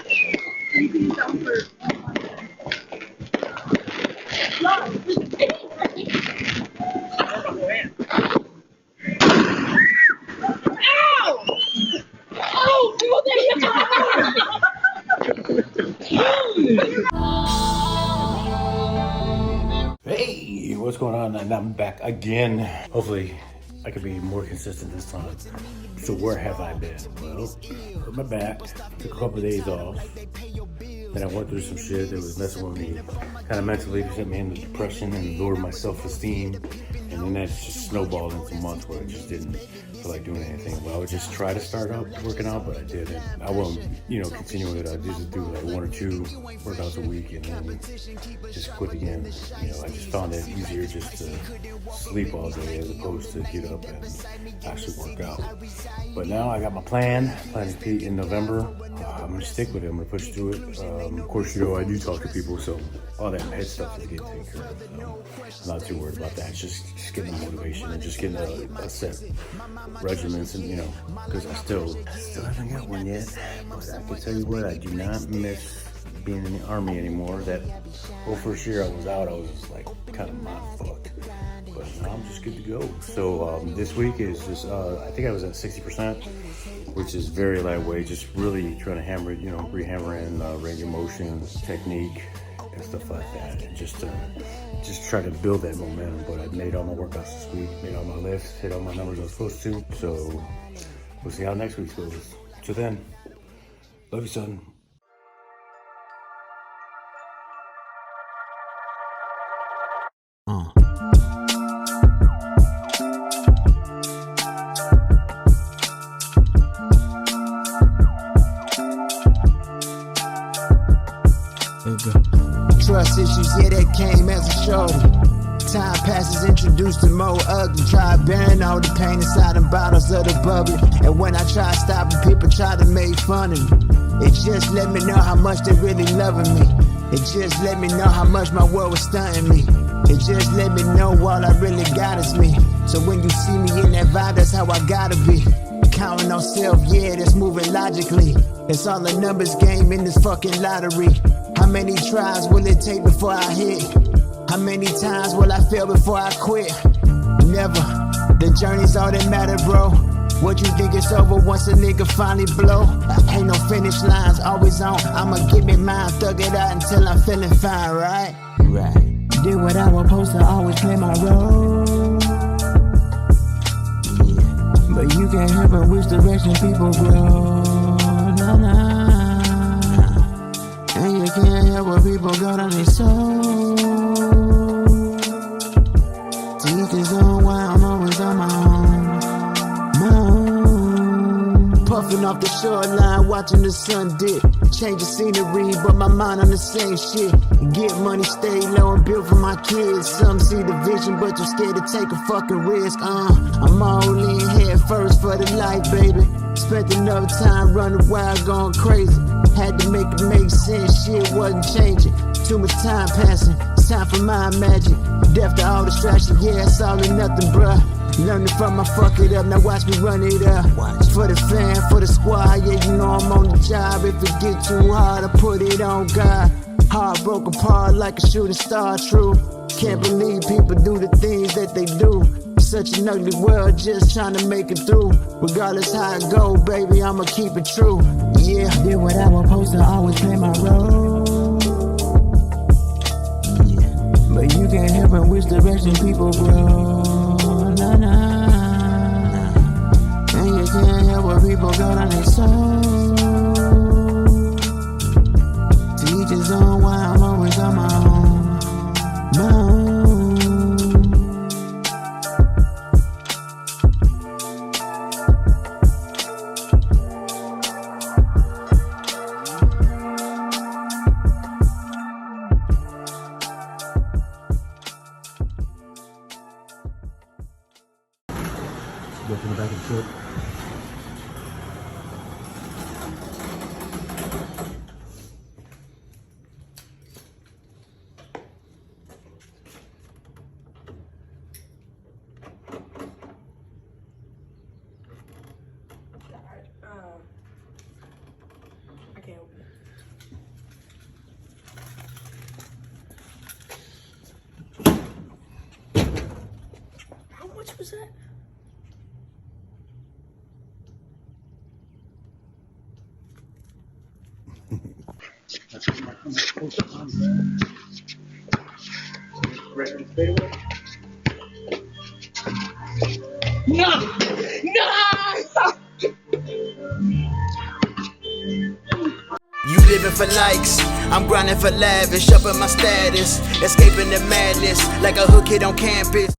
You can use them for. Hey, what's going on? And I'm back again. Hopefully, I can be more consistent this time. So where have I been? Well, hurt my back, took a couple of days off. Then I went through some shit that was messing with me. Kind of mentally sent me into depression and lowered my self-esteem. And then that just snowballed into months where I just didn't feel like doing anything. Well, I would just try to start out working out, but I didn't. I won't, continue with it. I just do like 1 or 2 workouts a week and then just quit again. I just found it easier just to sleep all day as opposed to get up and actually work out. But now I got my plan to compete in November. I'm gonna stick with it. I'm gonna push through it. Of course, I do talk to people, so all that head stuff is getting taken care of. So I'm not too worried about that. It's just getting the motivation and just getting a set regiments, and because I still haven't got one yet. But I can tell you what, I do not miss being in the Army anymore. That whole first year I was out, I was just like kind of mind fucked. But now I'm just good to go. So this week is just, I think I was at 60%, which is very lightweight, just really trying to hammer, re-hammer in range of motion, technique, and stuff like that. And just try to build that momentum. But I made all my workouts this week, made all my lifts, hit all my numbers I was supposed to. So we'll see how next week goes. Till then, love you, son. Trust issues, yeah, that came as a shorty. Time passes, introduced to more ugly. Try bearing all the pain inside them bottles of the bubbly. And when I try stopping, people try to make fun of me. It just let me know how much they really loving me. It just let me know how much my world was stunting me. It just let me know all I really got is me. So when you see me in that vibe, that's how I gotta be. Counting on self, yeah, that's moving logically. It's all a numbers game in this fucking lottery. How many tries will it take before I hit? How many times will I fail before I quit? Never. The journey's all that matter, bro. What you think it's over once a nigga finally blow? Ain't no finish lines, always on. I'ma give me mine, thug it out until I'm feeling fine, right? Right. Did what I was supposed to, always play my role. Yeah. But you can't help but which direction people grow. Nah, nah. And you can't help what people got on their soul. To each his own, why I'm always on my own. Puffing off the shoreline, watching the sun dip. Change the scenery, but my mind on the same shit. Get money, stay low, and build for my kids. Some see the vision, but you're scared to take a fucking risk. I'm all in head first for the life, baby. Spent enough time running wild, going crazy. Had to make it make sense, shit wasn't changing. Too much time passing, it's time for my magic. Death to all distraction, yeah, it's all or nothing, bruh. Learning from my fuck it up, now watch me run it up. For the fan, for the squad, yeah, you know I'm on the job. If it get too hard, I put it on God. Heart broke apart like a shooting star, true. Can't believe people do the things that they do. Such an ugly world, just trying to make it through. Regardless how it go, baby, I'ma keep it true. Yeah, did what I was supposed to, always play my role. Yeah, but you can't help but which direction people grow. Nah, nah. And you can't help what people got on their soul. To each his own, why I'm always on my own. My own. Go from the back of the truck. said? No! No! You living for likes, I'm grinding for lavish, upping my status, escaping the madness like a hood kid on campus.